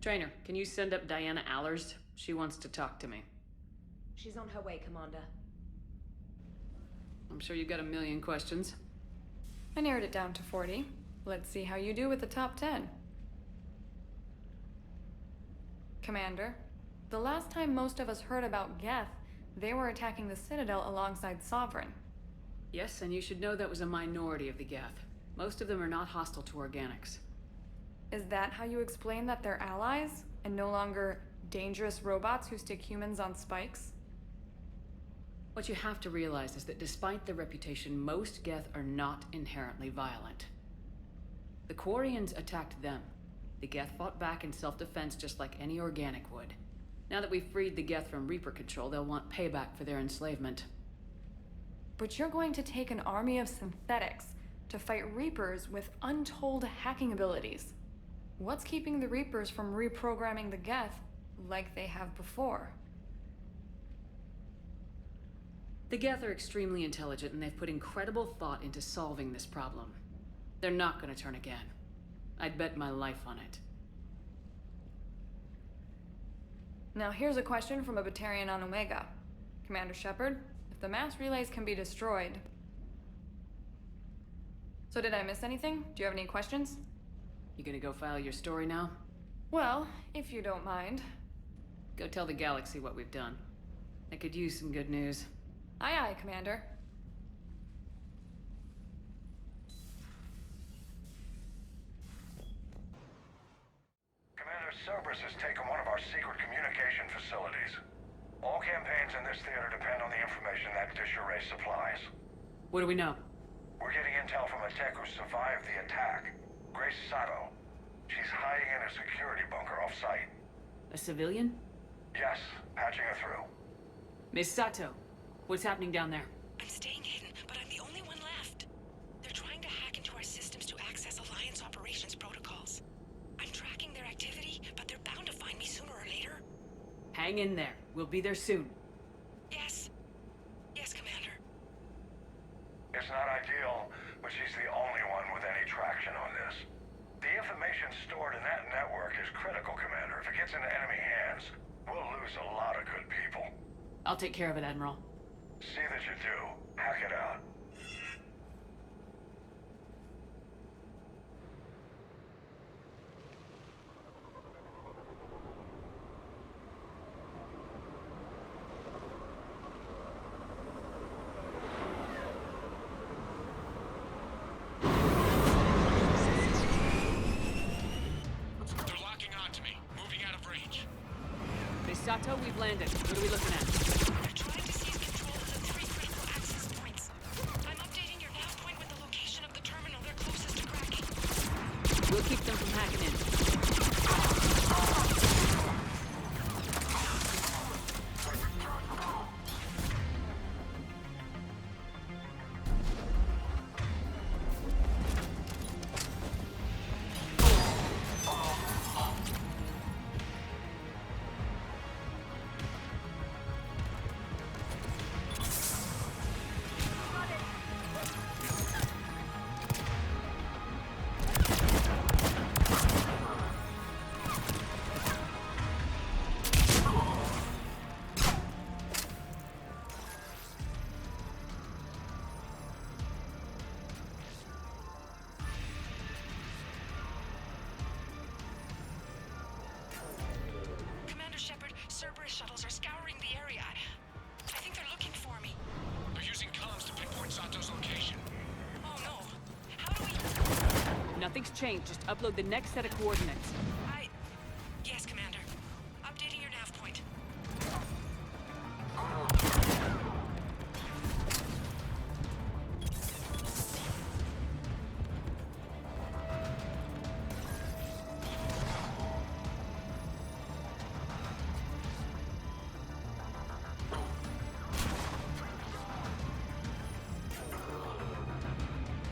Trainer, can you send up Diana Allers? She wants to talk to me. She's on her way, Commander. I'm sure you've got a million questions. I narrowed it down to 40. Let's see how you do with the top 10. Commander, the last time most of us heard about Geth, they were attacking the Citadel alongside Sovereign. Yes, and you should know that was a minority of the Geth. Most of them are not hostile to organics. Is that how you explain that they're allies, and no longer dangerous robots who stick humans on spikes? What you have to realize is that despite their reputation, most Geth are not inherently violent. The Quarians attacked them. The Geth fought back in self-defense just like any organic would. Now that we've freed the Geth from Reaper control, they'll want payback for their enslavement. But you're going to take an army of synthetics to fight Reapers with untold hacking abilities. What's keeping the Reapers from reprogramming the Geth like they have before? The Geth are extremely intelligent, and they've put incredible thought into solving this problem. They're not gonna turn again. I'd bet my life on it. Now here's a question from a Batarian on Omega. Commander Shepard, if the mass relays can be destroyed... So did I miss anything? Do you have any questions? You gonna go file your story now? Well, if you don't mind. Go tell the galaxy what we've done. I could use some good news. Aye aye, Commander. Commander Cerberus has taken one of our secret communication facilities. All campaigns in this theater depend on the information that dish array supplies. What do we know? We're getting intel from a tech who survived the attack. Grace Sato. She's hiding in a security bunker off-site. A civilian? Yes, patching her through. Miss Sato, what's happening down there? I'm staying hidden, but I'm the only one left. They're trying to hack into our systems to access Alliance operations protocols. I'm tracking their activity, but they're bound to find me sooner or later. Hang in there. We'll be there soon. Yes. Yes, Commander. It's not ideal, but she's the only one with any traction on this. The information stored in that network is critical, Commander. If it gets into enemy hands, we'll lose a lot of good people. I'll take care of it, Admiral. See that you do. Hack it out. They're locking onto me, moving out of range. Miss Sato, we've landed. What are we looking at? They're trying to seize control of the 3 critical access points. I'm updating your nav point with the location of the terminal they're closest to cracking. We'll keep them from hacking in. Commander Shepard, Cerberus shuttles are scouring the area. I think they're looking for me. They're using comms to pinpoint Sato's location. Oh no. How do we... Nothing's changed. Just upload the next set of coordinates. Yes, Commander. Updating your nav point.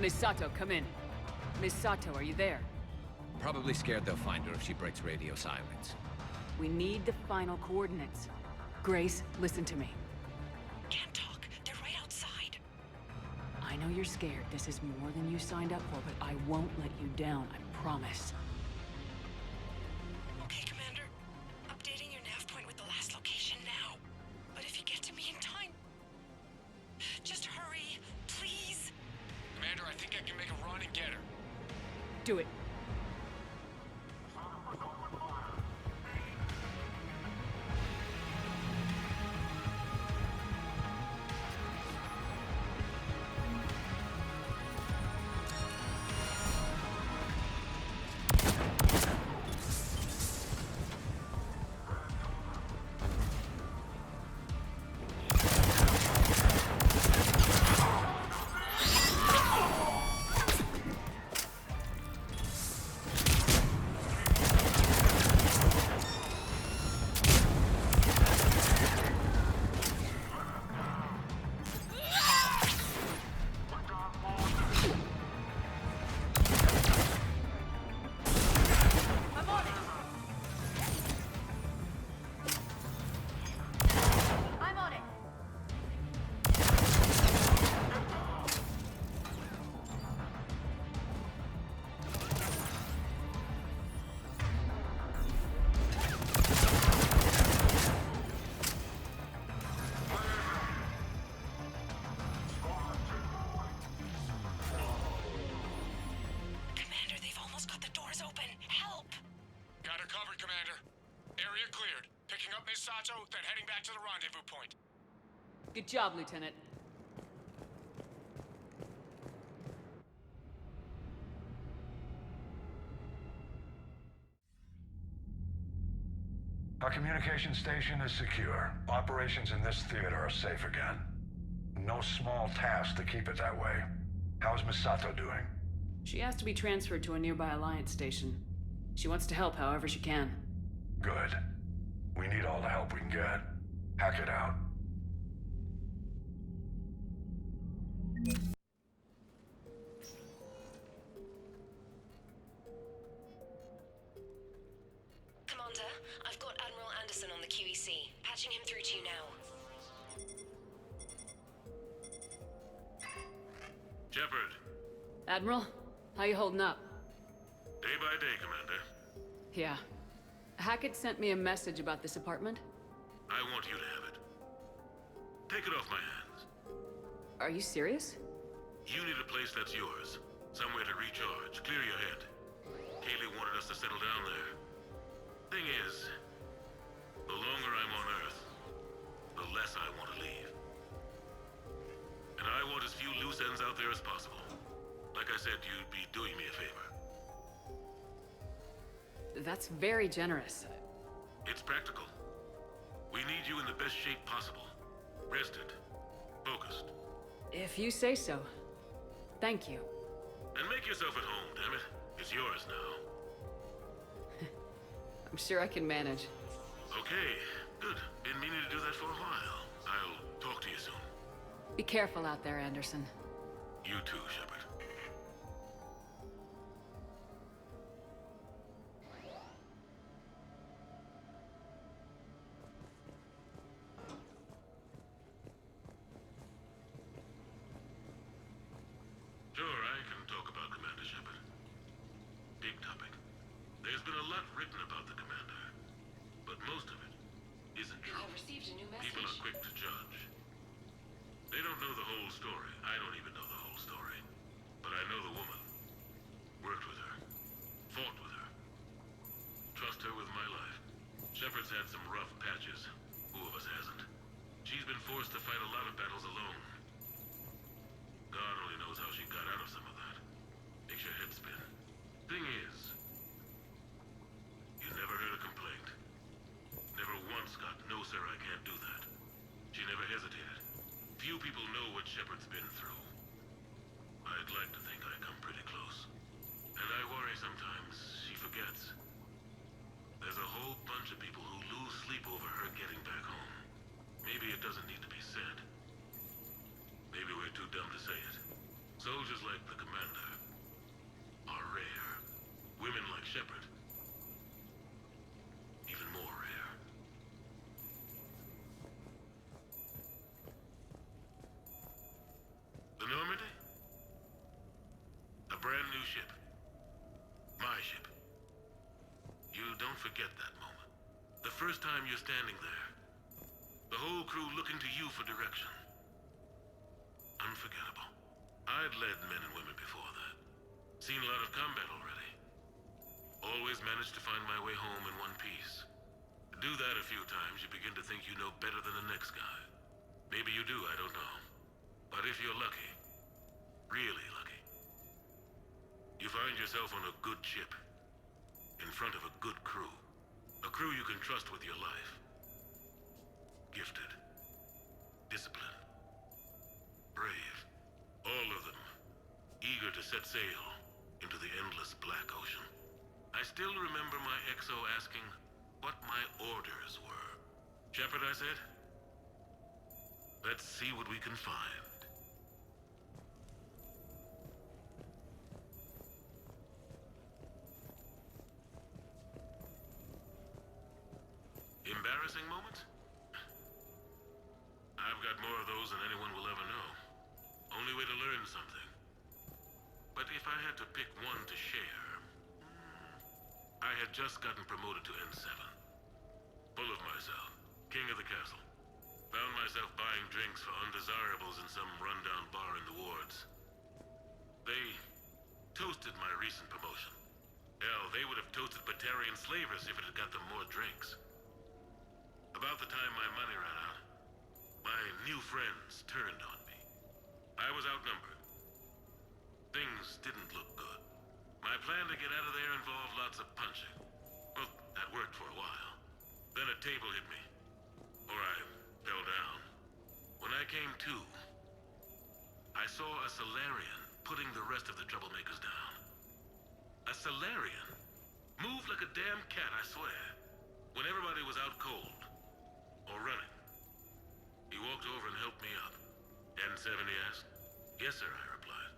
Miss Sato, come in. Miss Sato, are you there? Probably scared they'll find her if she breaks radio silence. We need the final coordinates. Grace, listen to me. Can't talk. They're right outside. I know you're scared. This is more than you signed up for, but I won't let you down, I promise. Okay, Commander. to it. I'm on it. Commander, they've almost got the doors open. Help! Got her covered, Commander. Area cleared. Picking up Miss Sato, then heading back to the rendezvous point. Good job, Lieutenant. Our communication station is secure. Operations in this theater are safe again. No small task to keep it that way. How's Misato doing? She has to be transferred to a nearby Alliance station. She wants to help however she can. Good. We need all the help we can get. Hack it out. Commander, I've got Admiral Anderson on the QEC. Patching him through to you now. Shepard, Admiral, how you holding up? day by day, Commander. Yeah. Hackett sent me a message about this apartment. I want you to have it. Take it off my hands. Are you serious? You need a place that's yours. Somewhere to recharge, clear your head. Kaylee wanted us to settle down there. Thing is, the longer I'm on Earth, the less I want to leave. And I want as few loose ends out there as possible. Like I said, you'd be doing me a favor. That's very generous. It's practical. We need you in the best shape possible. Rested. Focused. If you say so. Thank you. And make yourself at home, damn it. It's yours now. I'm sure I can manage. Okay, good. Been meaning to do that for a while. I'll talk to you soon. Be careful out there, Anderson. You too, Shepard. Sure, I can talk about Commander Shepard. Big topic. There's been a lot written about the Commander, but most of it isn't true. Received a new People are quick to judge. They don't know the whole story. I don't even know the whole story. But I know the woman. Worked with her. Fought with her. Trust her with my life. Shepard's had some rough patches. Who of us hasn't? She's been forced to fight a lot of battles alone. God only knows how she got out of some of that. Makes your head spin. Thing is, you never heard a complaint. Never once got, no sir, I can't do that. She never hesitated. Few people know what Shepard's been through. I'd like to think I come pretty close. And I worry sometimes she forgets. There's a whole bunch of people who lose sleep over her getting back home. Maybe it doesn't need to be said. Maybe we're too dumb to say it. Soldiers like the Commander are rare. Women like Shepard, even more rare. The Normandy? A brand new ship. My ship. You don't forget that moment. The first time you're standing there. The whole crew looking to you for direction. Unforgettable. I'd led men and women before that. Seen a lot of combat already. managed to find my way home in one piece. Do that a few times, you begin to think you know better than the next guy. Maybe you do, I don't know. But if you're lucky, really lucky, you find yourself on a good ship, in front of a good crew. A crew you can trust with your life. Gifted. Disciplined. Brave. All of them. Eager to set sail into the endless black ocean. I still remember my XO asking what my orders were. Shepard, I said. Let's see what we can find. Embarrassing moments? I've got more of those than anyone will ever know. Only way to learn something. But if I had to pick one to share... I had just gotten promoted to N7. Full of myself. King of the castle. Found myself buying drinks for undesirables in some rundown bar in the wards. They toasted my recent promotion. Hell, they would have toasted Batarian slavers if it had got them more drinks. About the time my money ran out, my new friends turned on me. I was outnumbered. Things didn't look good. My plan to get out of there involved lots of punching. Well, that worked for a while. Then a table hit me. Or I fell down. When I came to, I saw a Salarian putting the rest of the troublemakers down. A Salarian? Moved like a damn cat, I swear. When everybody was out cold. Or running. He walked over and helped me up. N7, he asked. Yes, sir, I replied.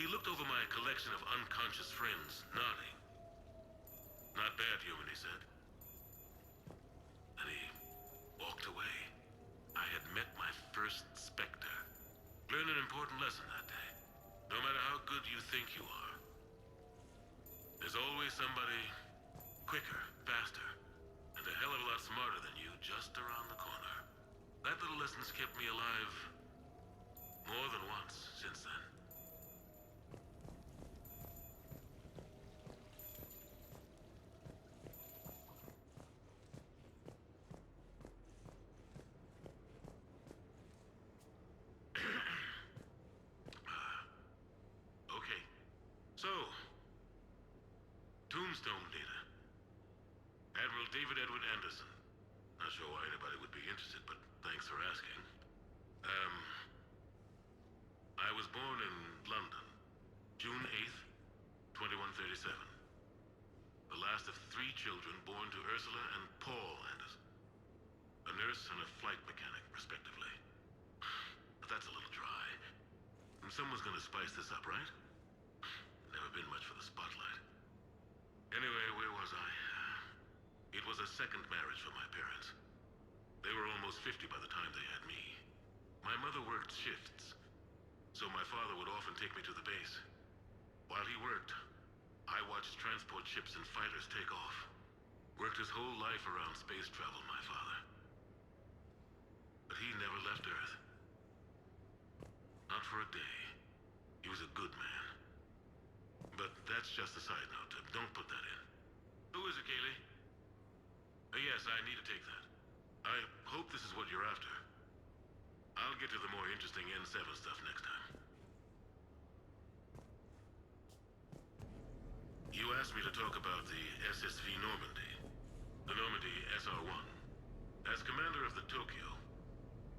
He looked over my collection of unconscious friends, nodding. Not bad, human, he said. And he walked away. I had met my first Spectre. Learned an important lesson that day. No matter how good you think you are, there's always somebody quicker, faster, and a hell of a lot smarter than you just around the corner. That little lesson's kept me alive more than once since then. Okay. So, Tombstone data. Admiral David Edward Anderson. Not sure why anybody would be interested, but thanks for asking. I was born in London, June 8th, 2137. The last of 3 children born to Ursula and Paul Anderson. A nurse and a flight mechanic, respectively. But that's a little dry. And someone's gonna spice this up, right? Never been much for the spotlight. Anyway, where was I? It was a second marriage for my parents. They were almost 50 by the time they had me. My mother worked shifts, so my father would often take me to the base. While he worked, I watched transport ships and fighters take off. Worked his whole life around space travel, my father. But he never left Earth. Not for a day. He was a good man. But that's just a side note. Don't put that in. Who is it, Kaylee? Yes, I need to take that. I hope this is what you're after. I'll get to the more interesting N7 stuff next time. You asked me to talk about the SSV Normandy. The Normandy SR-1. As commander of the Tokyo,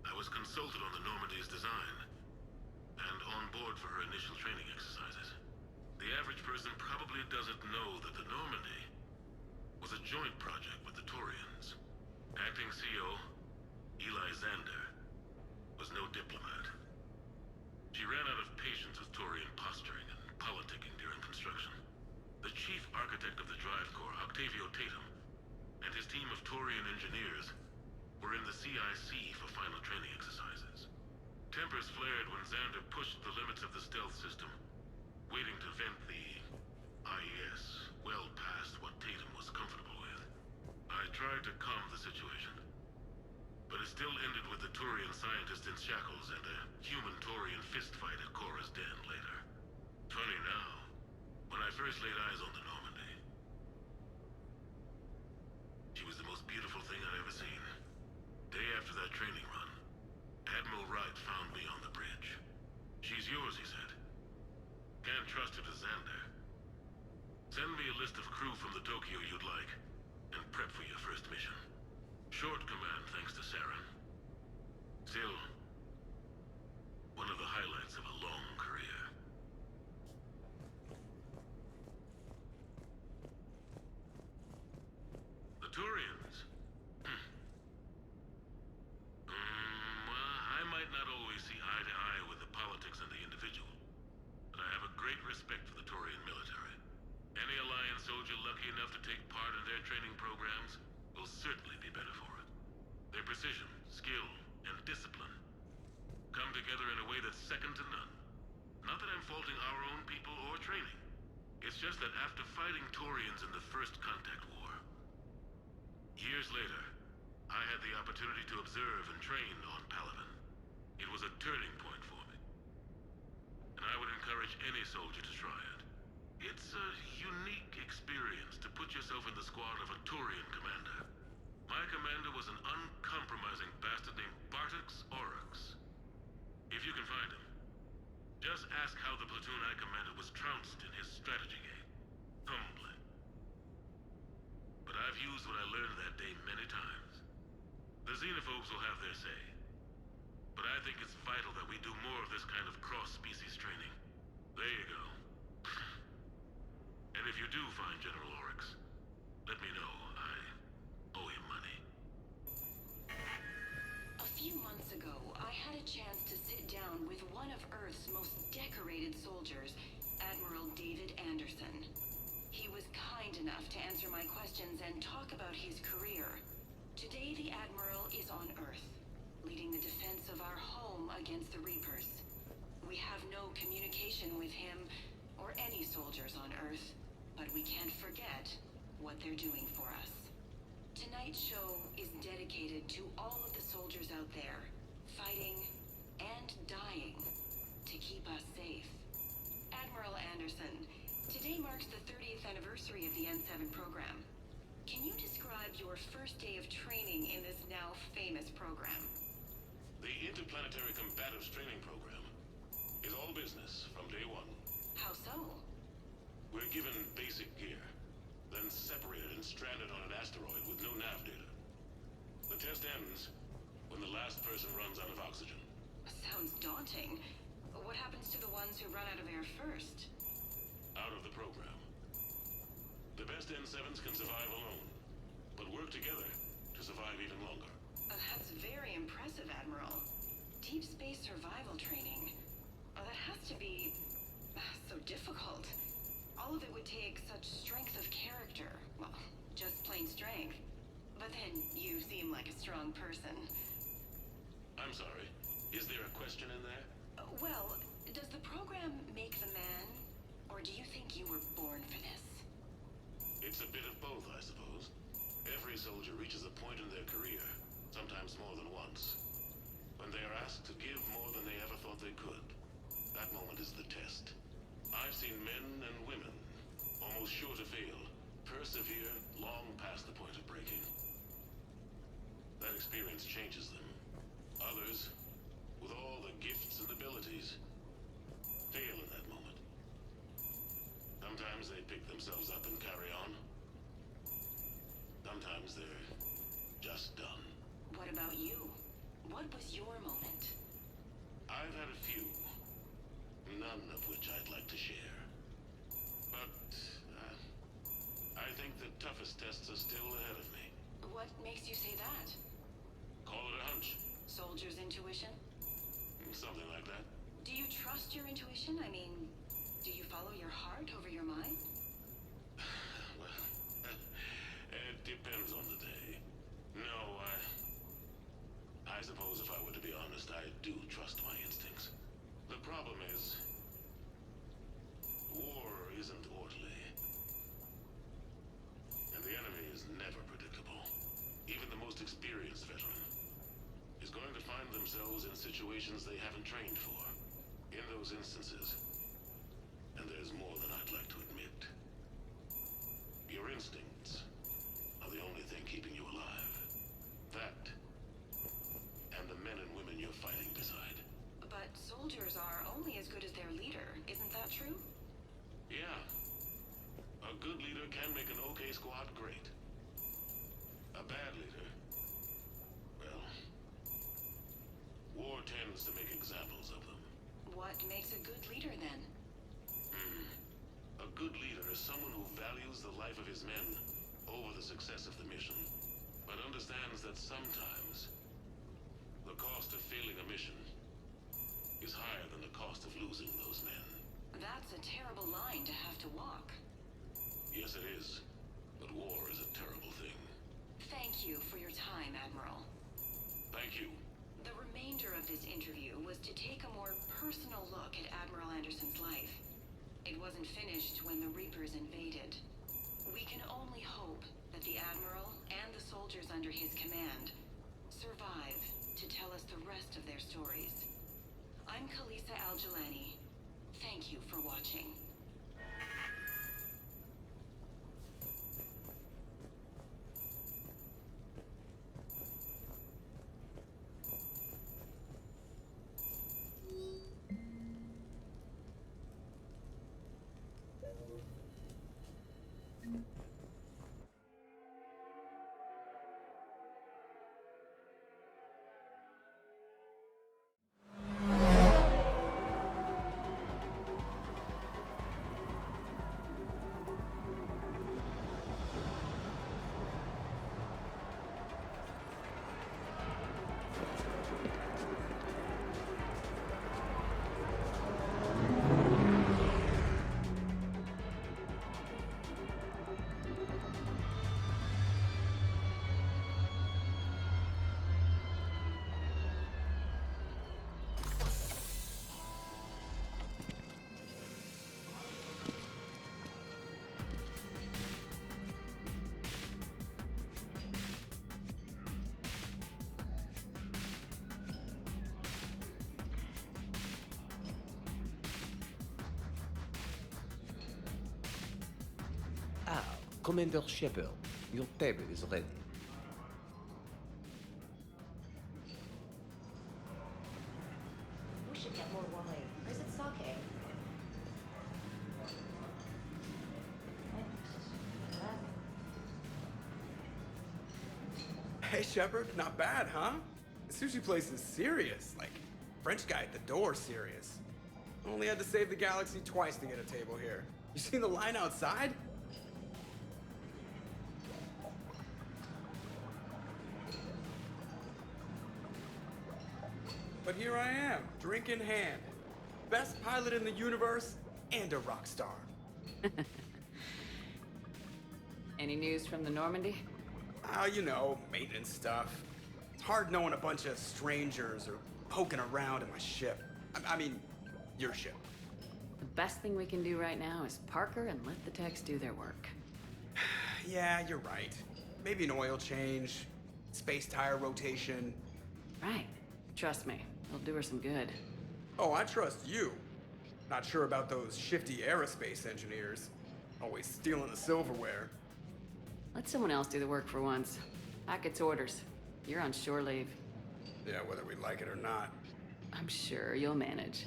I was consulted on the Normandy's design and on board for her initial training exercises. The average person probably doesn't know that the Normandy was a joint project with the Taurians. Acting CO, Eli Xander, was no diplomat. She ran out of patience with Taurian posturing and politicking during construction. The chief architect of the Drive Corps, Octavio Tatum, and his team of Taurian engineers were in the CIC for final training exercises. Tempers flared when Xander pushed the limits of the stealth system, waiting to vent the IES well past what Tatum was comfortable with. I tried to calm the situation, but it still ended with the Taurian scientist in shackles and a human Taurian fistfight at Korra's den later. Funny now, when I first laid eyes on the Normandy, crew from the Tokyo you'd like, and prep for your first mission. Short command thanks to Saren. Still, one of the highlights of a long career. The Turians. Well, I might not always see eye to eye with the politics and the individual, but I have a great respect for the Turian military. Any Alliance soldier lucky enough to take part in their training programs will certainly be better for it. Their precision, skill, and discipline come together in a way that's second to none. Not that I'm faulting our own people or training. It's just that after fighting Turians in the First Contact War, years later, I had the opportunity to observe and train on Palaven. It was a turning point for me. And I would encourage any soldier to try it. It's a unique experience to put yourself in the squad of a Turian commander. My commander was an uncompromising bastard named Bartix Oryx. If you can find him, just ask how the platoon I commanded was trounced in his strategy game. Humbling. But I've used what I learned that day many times. The xenophobes will have their say. But I think it's vital that we do more of this kind of cross-species training. There you go. And if you do find General Oryx, let me know. I owe him money. A few months ago, I had a chance to sit down with one of Earth's most decorated soldiers, Admiral David Anderson. He was kind enough to answer my questions and talk about his career. Today, the Admiral is on Earth, leading the defense of our home against the Reapers. We have no communication with him or any soldiers on Earth, but we can't forget what they're doing for us. Tonight's show is dedicated to all of the soldiers out there, fighting and dying to keep us safe. Admiral Anderson, today marks the 30th anniversary of the N7 program. Can you describe your first day of training in this now famous program? The Interplanetary Combatives Training Program is all business from day one. How so? We're given basic gear, then separated and stranded on an asteroid with no nav data. The test ends when the last person runs out of oxygen. Sounds daunting. What happens to the ones who run out of air first? Out of the program. The best N7s can survive alone, but work together to survive even longer. That's very impressive, Admiral. Deep space survival training. That has to be so difficult. All of it would take such strength of character. Well, just plain strength. But then you seem like a strong person. I'm sorry. Is there a question in there? Well, does the program make the man? Or do you think you were born for this? It's a bit of both, I suppose. Every soldier reaches a point in their career, sometimes more than once, when they are asked to give more than they ever thought they could. That moment is the test. I've seen men and women, almost sure to fail, persevere long past the point of breaking. That experience changes them. Others, with all the gifts and abilities, fail in that moment. Sometimes they pick themselves up and carry on. Sometimes they're just done. What about you? What was your moment? I've had a few, none of which I'd like to share. But, I think the toughest tests are still ahead of me. What makes you say that? Call it a hunch. Soldier's intuition? Something like that. Do you trust your intuition? I mean, do you follow your heart over your mind? Well, it depends on the day. No, I suppose if I were to be honest, I do trust my instincts. The problem is, war isn't orderly. And the enemy is never predictable. Even the most experienced veteran is going to find themselves in situations they haven't trained for. In those instances, and there's more than I'd like to admit, your instincts are the only thing keeping you alive. That, and the men and women you're fighting beside. But soldiers are only as good as their leader, isn't that true? Yeah. A good leader can make a squad, great. A bad leader, well, war tends to make examples of them. What makes a good leader then? A good leader is someone who values the life of his men over the success of the mission, but understands that sometimes the cost of failing a mission is higher than the cost of losing those men. That's a terrible line to have to walk. Yes, it is, but war is a terrible thing. Thank you for your time, Admiral. Thank you. The remainder of this interview was to take a more personal look at Admiral Anderson's life. It wasn't finished when the Reapers invaded. We can only hope that the Admiral and the soldiers under his command survive to tell us the rest of their stories. I'm Khalisah Al-Jilani. Thank you for watching. Commander Shepard, your table is ready. We should get more wine. Or is it sake? Hey, Shepard, not bad, huh? The sushi place is serious. Like, French guy at the door serious. Only had to save the galaxy twice to get a table here. You seen the line outside? But here I am, drink in hand. Best pilot in the universe and a rock star. Any news from the Normandy? You know, maintenance stuff. It's hard knowing a bunch of strangers or poking around in my ship. I mean, your ship. The best thing we can do right now is park her and let the techs do their work. Yeah, you're right. Maybe an oil change, space tire rotation. Right. Trust me, it'll do her some good. Oh, I trust you. Not sure about those shifty aerospace engineers. Always stealing the silverware. Let someone else do the work for once. Hackett's orders. You're on shore leave. Yeah, whether we like it or not. I'm sure you'll manage.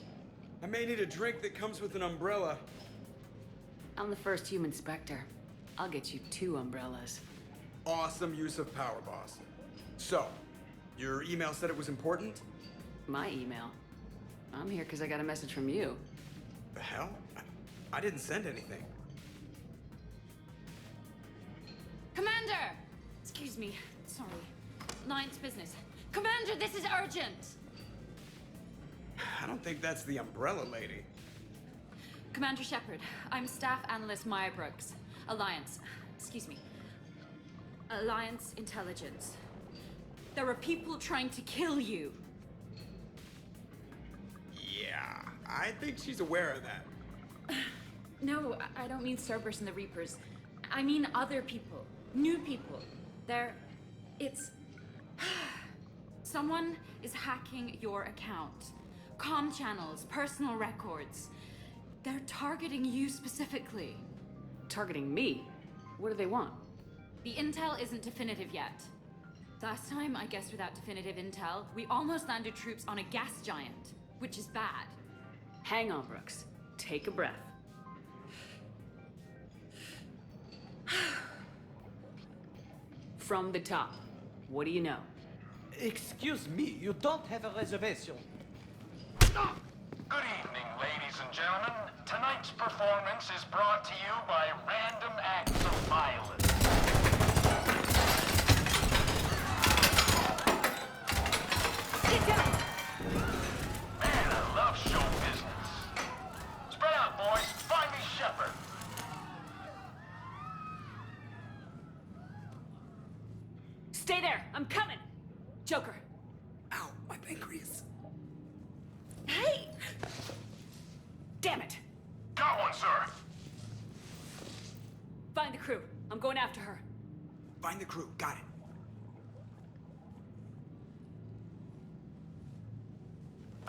I may need a drink that comes with an umbrella. I'm the first human Spectre. I'll get you 2 umbrellas. Awesome use of power, boss. So, your email said it was important? My email. I'm here because I got a message from you. The hell? I didn't send anything. Commander! Excuse me. Sorry. Alliance business. Commander, this is urgent! I don't think that's the umbrella lady. Commander Shepard, I'm Staff Analyst Maya Brooks. Alliance. Excuse me. Alliance Intelligence. There are people trying to kill you. Yeah, I think she's aware of that. No, I don't mean Cerberus and the Reapers. I mean other people. New people. It's... Someone is hacking your account. Comm channels, personal records. They're targeting you specifically. Targeting me? What do they want? The intel isn't definitive yet. Last time, I guess without definitive intel, we almost landed troops on a gas giant, which is bad. Hang on, Brooks. Take a breath. From the top. What do you know? Excuse me, you don't have a reservation. Good evening, ladies and gentlemen. Tonight's performance is brought to you by Random Acts of Violence. Get down! Man, I love show business. Spread out, boys. Find me Shepard. Stay there! I'm coming! Joker! Ow, my pancreas. Hey! Damn it! Got one, sir. Find the crew. I'm going after her. Find the crew. Got it.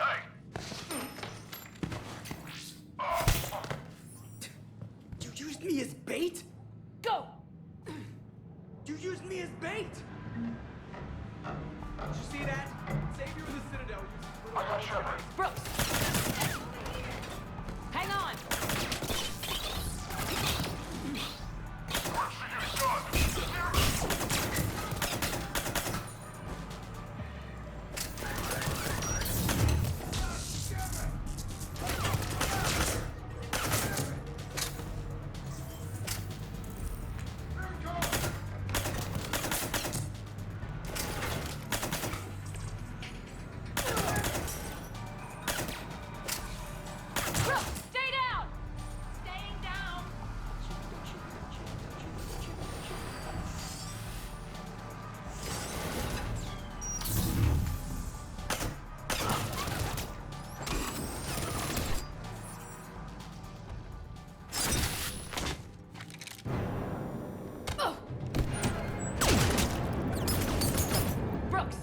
Hey. You used me as bait? Go! You used me as bait! Did you see that? Savior of the Citadel uses I got Shepard. Brooks! Hang on! Work for your son. Brooks, stay down! Staying down! Brooks!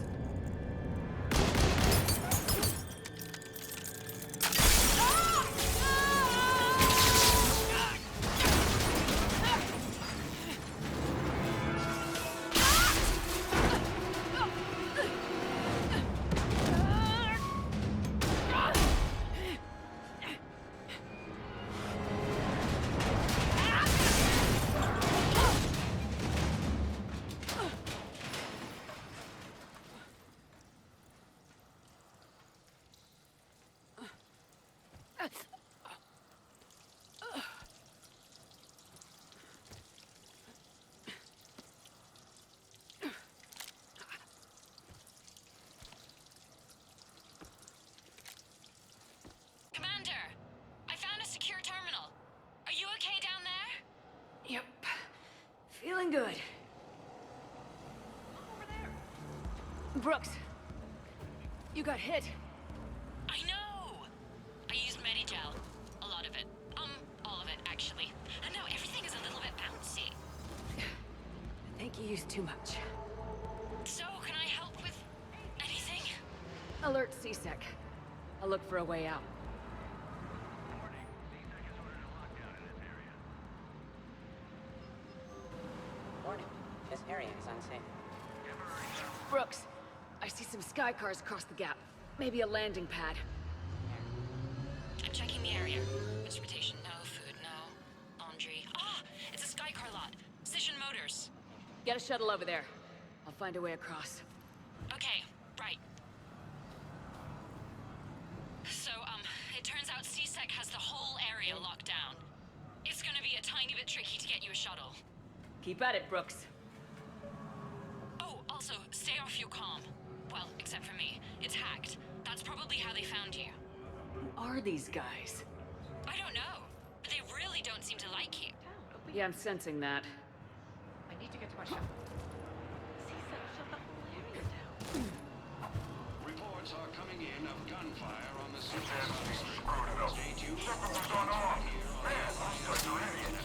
Commander, I found a secure terminal. Are you okay down there? Yep. Feeling good. Brooks, you got hit. I know! I used Medigel. A lot of it. All of it, actually. I know, everything is a little bit bouncy. I think you used too much. So, can I help with anything? Alert CSEC. I'll look for a way out. Warning. This area is unsafe. Brooks, I see some sky cars across the gap. Maybe a landing pad. I'm checking the area. Transportation, no. Food, no. Laundry. Ah! It's a Skycar lot. Cision Motors. Get a shuttle over there. I'll find a way across. Okay, right. So, it turns out CSEC has the whole area locked down. It's gonna be a tiny bit tricky to get you a shuttle. Keep at it, Brooks. Oh, also, stay off your comm. Well, except for me. It's hacked. That's probably how they found you. Who are these guys? I don't know. But they really don't seem to like you. Yeah, I'm sensing that. I need to get to my shop. Shut the whole area down. Reports are coming in of gunfire on the Damn, Super she's screwed it up. Stay tuned. Shepard was unarmed. Man, such an idiot.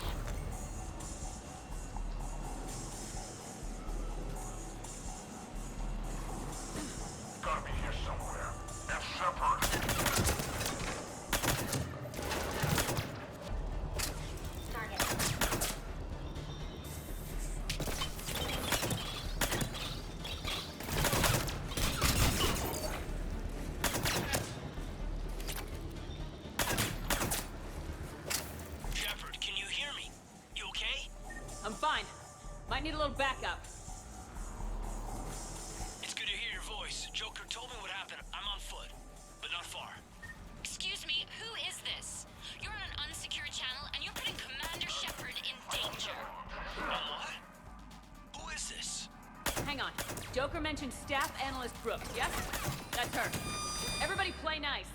Gotta be here somewhere. That's Shepard. Shepard, can you hear me? You okay? I'm fine. Might need a little backup. Joker told me what happened. I'm on foot, but not far. Excuse me, who is this? You're on an unsecured channel and you're putting Commander Shepard in danger. What? Who is this? Hang on. Joker mentioned Staff Analyst Brooks, yes? That's her. Everybody play nice.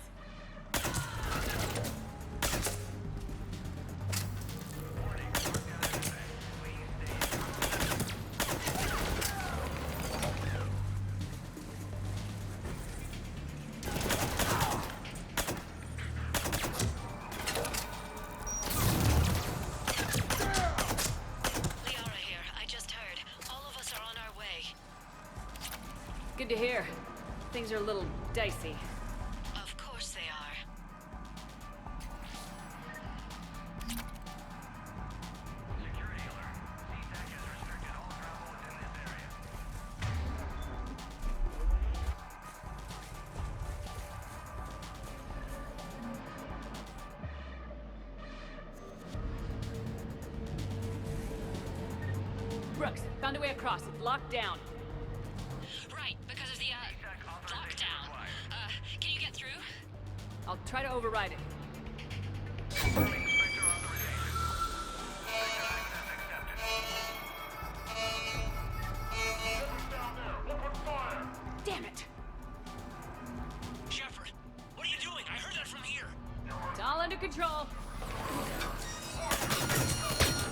Good to hear. Things are a little dicey. Of course they are. Security alert. CTAC has restricted all travel within this area. Brooks, found a way across. It's locked down. Right, because of the, lockdown. Can you get through? I'll try to override it. Damn it! Shepard, what are you doing? I heard that from here. It's all under control.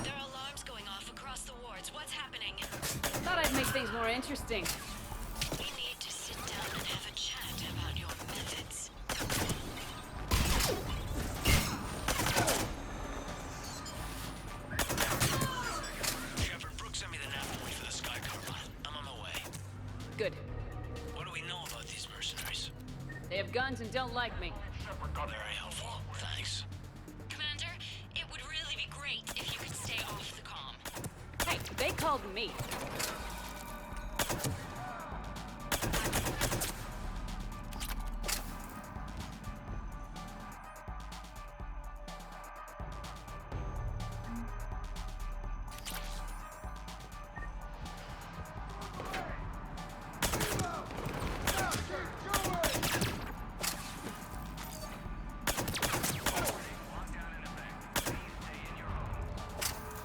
There are alarms going off across the wards. What's happening? Thought I'd make things more interesting. We need to sit down and have a chat about your methods. Shepard, Brooks sent me the nav point for the Skycar run. I'm on my way. Good. What do we know about these mercenaries? They have guns and don't like me. Very helpful. Thanks. Commander, it would really be great if you could stay off the comm. Hey, they called me.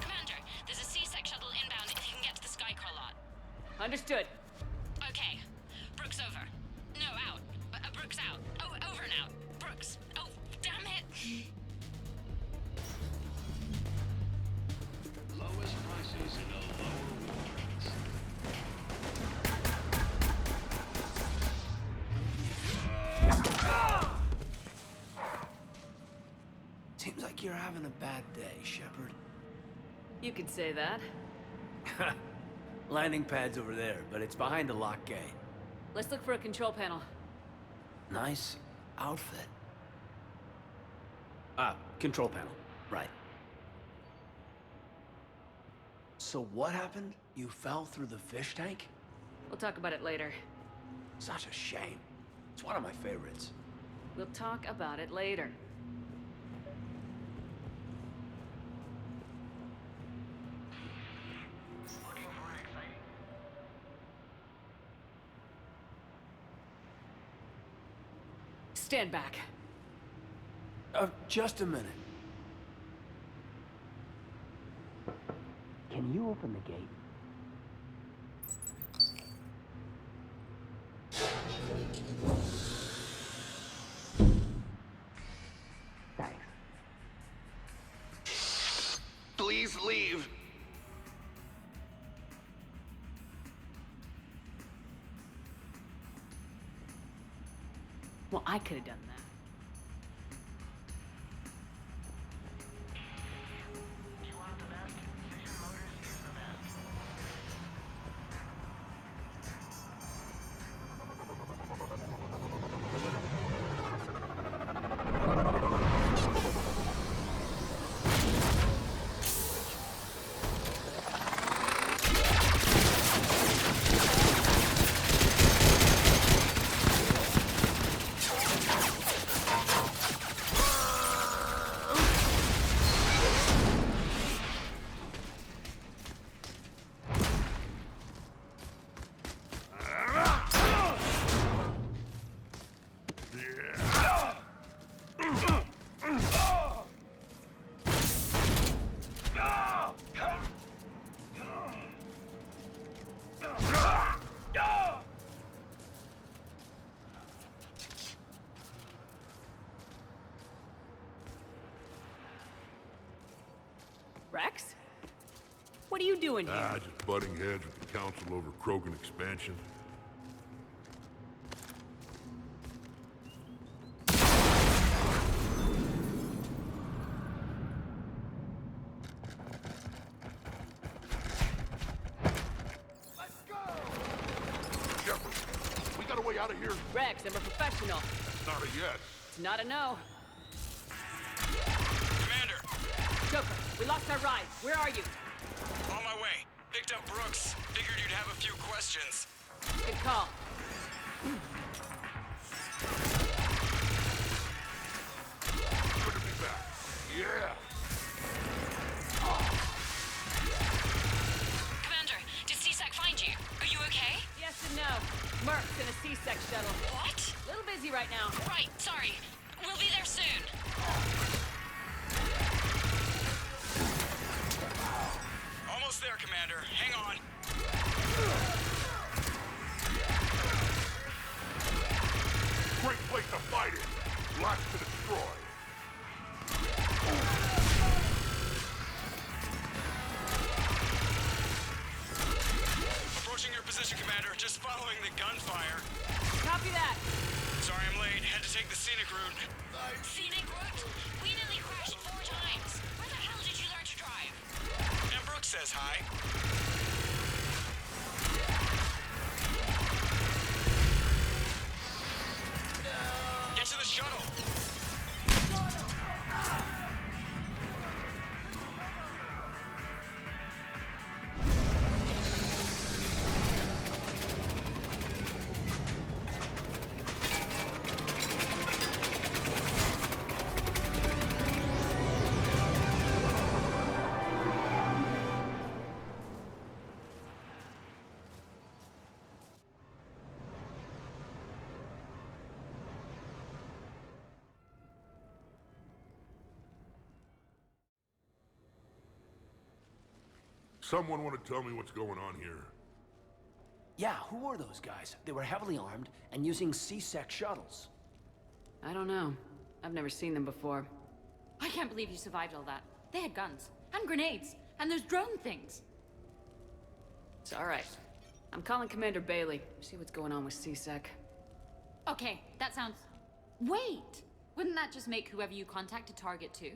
Commander, there's a C-Sec shuttle inbound if you can get to the Skycar lot. Understood. Okay. Brooks over. No, out. Brooks out. Oh, over and out. Brooks. Oh, damn it! Lowest prices in a lower wards. Seems like you're having a bad day, Shepard. You could say that. Landing pad's over there, but it's behind a locked gate. Let's look for a control panel. Nice outfit. Control panel. Right. So what happened? You fell through the fish tank? We'll talk about it later. Such a shame. It's one of my favorites. We'll talk about it later. Stand back. Just a minute. Can you open the gate? Thanks. Please leave. Well, I could have done that. doing here? Just butting heads with the council over Krogan expansion. Out of here. Rex, I'm a professional. Not a yes. It's not a no. Commander! Joker, we lost our ride. Where are you? On my way. Picked up Brooks. Figured you'd have a few questions. Good call. Good to be back. Yeah. Commander, did CSAC find you? Are you okay? Yes and no. Merc's in a C-Sec shuttle. What? A little busy right now. Right, sorry. We'll be there soon. Almost there, Commander. Hang on. Great place to fight it. Lots to destroy. Approaching your position, Commander. Just following the gunfire. Copy that. Sorry I'm late. Had to take the scenic route. Scenic route? We nearly crashed 4 times. Where the hell did you learn to drive? And Brooks says hi. Get to the shuttle. Someone want to tell me what's going on here? Yeah, who are those guys? They were heavily armed and using C-Sec shuttles. I don't know. I've never seen them before. I can't believe you survived all that. They had guns, and grenades, and those drone things. It's all right. I'm calling Commander Bailey. See what's going on with C-Sec. Okay, that sounds... Wait! Wouldn't that just make whoever you contact a target too?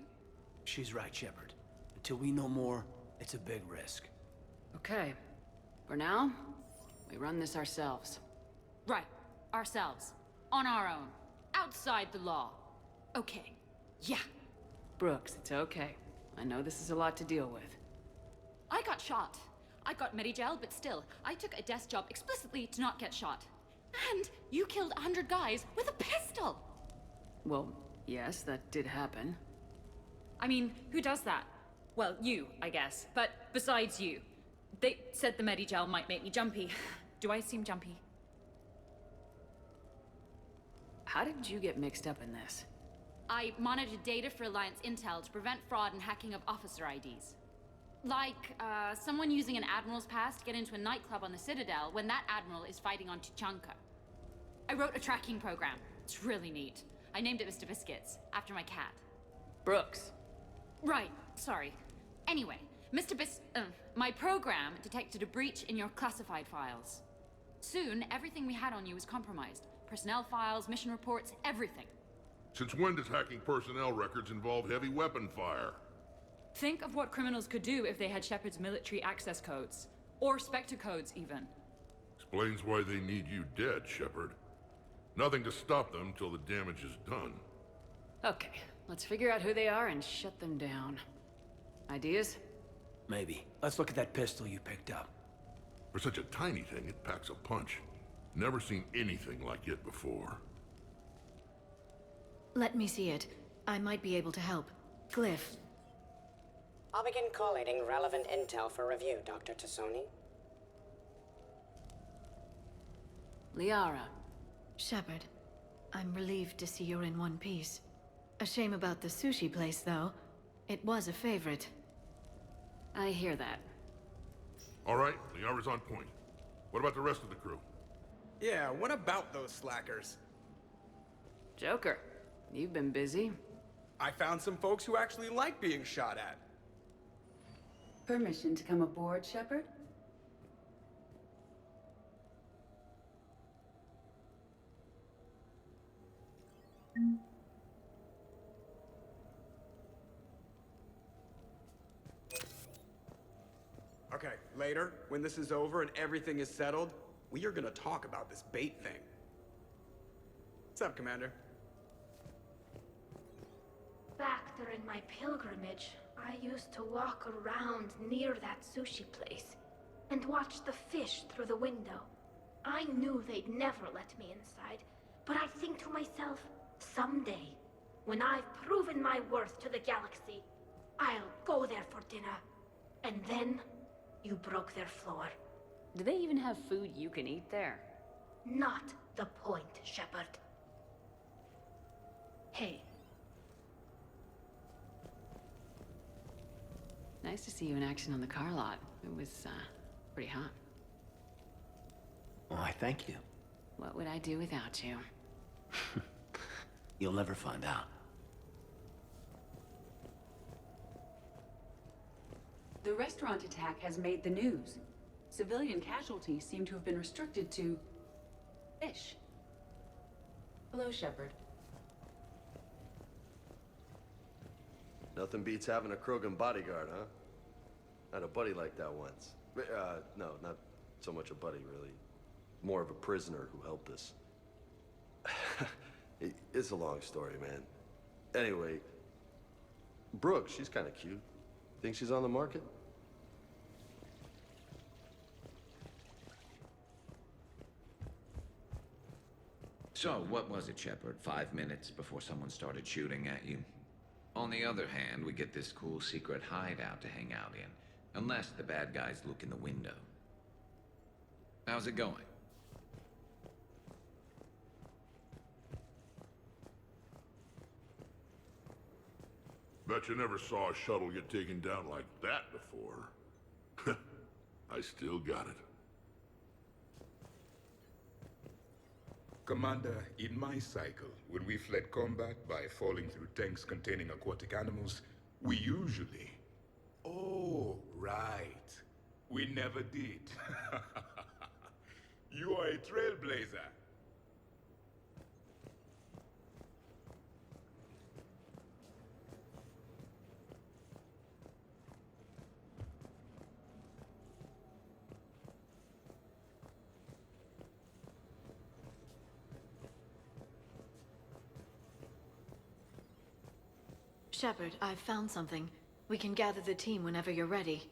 She's right, Shepard. Until we know more, it's a big risk. Okay. For now, we run this ourselves. Right. Ourselves. On our own. Outside the law. Okay. Yeah. Brooks, it's okay. I know this is a lot to deal with. I got shot. I got Medigel, but still, I took a desk job explicitly to not get shot. And you killed 100 guys with a pistol! Well, yes, that did happen. I mean, who does that? Well, you, I guess. But besides you. They said the Medigel might make me jumpy. Do I seem jumpy? How did you get mixed up in this? I monitored data for Alliance intel to prevent fraud and hacking of officer IDs. Like, someone using an Admiral's pass to get into a nightclub on the Citadel when that Admiral is fighting on Tuchanka. I wrote a tracking program. It's really neat. I named it Mr. Biscuits, after my cat. Brooks. Right, sorry. Anyway, my program detected a breach in your classified files. Soon, everything we had on you was compromised. Personnel files, mission reports, everything. Since when does hacking personnel records involve heavy weapon fire? Think of what criminals could do if they had Shepard's military access codes. Or Spectre codes, even. Explains why they need you dead, Shepard. Nothing to stop them till the damage is done. Okay, let's figure out who they are and shut them down. Ideas? Maybe. Let's look at that pistol you picked up. For such a tiny thing, it packs a punch. Never seen anything like it before. Let me see it. I might be able to help. Glyph. I'll begin collating relevant intel for review, Dr. Tassoni. Liara. Shepard, I'm relieved to see you're in one piece. A shame about the sushi place, though. It was a favorite. I hear that. All right, Liara's on point. What about the rest of the crew? Yeah, what about those slackers? Joker, you've been busy. I found some folks who actually like being shot at. Permission to come aboard, Shepard? Okay, later, when this is over and everything is settled, we are gonna talk about this bait thing. What's up, Commander? Back during my pilgrimage, I used to walk around near that sushi place and watch the fish through the window. I knew they'd never let me inside, but I think to myself, someday, when I've proven my worth to the galaxy, I'll go there for dinner. And then, you broke their floor. Do they even have food you can eat there? Not the point, Shepard. Hey. Nice to see you in action on the car lot. It was, pretty hot. Why, thank you. What would I do without you? You'll never find out. The restaurant attack has made the news. Civilian casualties seem to have been restricted to... fish. Hello, Shepard. Nothing beats having a Krogan bodyguard, huh? I had a buddy like that once. No, not so much a buddy, really. More of a prisoner who helped us. It's a long story, man. Anyway, Brooke, she's kind of cute. Think she's on the market? So, what was it, Shepard? 5 minutes before someone started shooting at you? On the other hand, we get this cool secret hideout to hang out in. Unless the bad guys look in the window. How's it going? Bet you never saw a shuttle get taken down like that before. I still got it. Commander, in my cycle, when we fled combat by falling through tanks containing aquatic animals, we usually... Oh, right. We never did. You are a trailblazer. Shepard, I've found something. We can gather the team whenever you're ready.